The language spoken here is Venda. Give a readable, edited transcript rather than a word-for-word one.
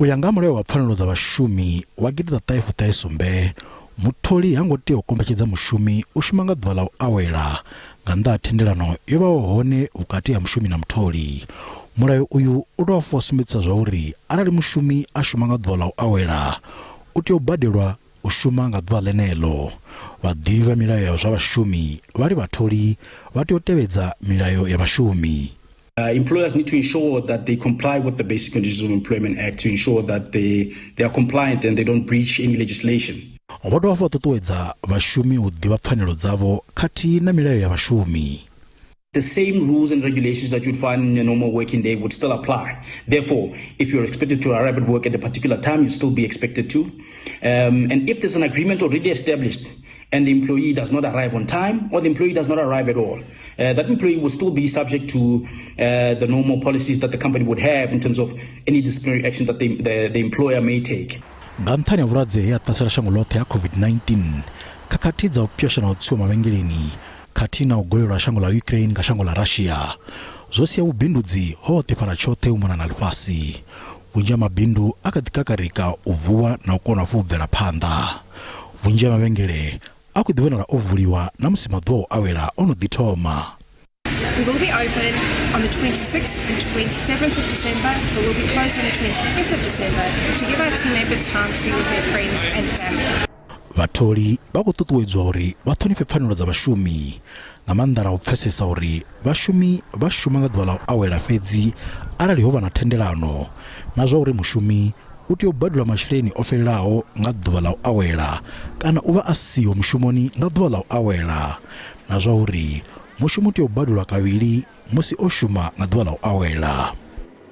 U ya nga mulayo wa pfanelo dza vhashumi wa gidi ḓa sumbe, mutholi hango tea u kombetshedza mushumi u shuma nga ḓuvha ḽa u awela nga nnḓa ha thendelano yo vhaho hone vhukati ha mushumi na mutholi. Mulayo uyu u dovha futhi wa sumbedzisa zwauri arali mushumi a shuma nga ḓuvha ḽa u awela u tea u badelwa u shuma nga ḓuvha ḽeneḽo. Vhaḓivhi vha milayo ya zwa vhashumi vha ri vhatholi vha tea u tevhedza milayo ya vhashumi. Employers need to ensure that they comply with the Basic Conditions of Employment Act to ensure that they are compliant and they don't breach any legislation. Vha dovha futhi ṱuṱuwedza vhashumi u ḓivha pfanelo dzavho khathihi na milayo ya vhashumi. The same rules and regulations that you'd find in a normal working day would still apply. Therefore, if you're expected to arrive at work at a particular time, you'd still be expected to. And if there's an agreement already established and the employee does not arrive on time or the employee does not arrive at all, that employee will still be subject to the normal policies that the company would have in terms of any disciplinary action that the employer may take. Nga nṱhani ha vhulwadze he a ṱasela shango ḽoṱhe ha COVID-19, khakhathi dza u pwasha na u tsiwa mavhengeleni khathihi na u golelwa shango ḽa Ukraine nga shango ḽa Russia zwo sia vhubindudzi hoṱhe fhala tshoṱhe u mona na ḽifhasi. Vhunzhi ha mabindu a kha ḓi kakarika u vuwa na u kona futhi u bvela phanḓa. Vhunzhi ha mavhengele a khou ḓi vhonala o vuliwa na musi maḓuvha o awela o no ḓi thoma. We will be open on the 26th and 27th of December, but we'll be closed on the 25th of December to give our team members time to be with their friends and family. Vhatholi vha khou ṱuṱuwedzwa uri vha ṱhonifhe pfanelo dza vhashumi nga maanḓa na u pfesesa uri vhashumi vha shuma nga ḓuvha ḽa u awela fhedzi arali ho vha na thendelano na zwa uri mushumi u tea u badela masheleni o fhelelaho nga ḓuvha ḽa u awela kana u vha a siho mushumoni nga ḓuvha ḽa u awela na zwa uri mushumi u tea u badelwa kavhili musi o shuma nga ḓuvha ḽa u awela.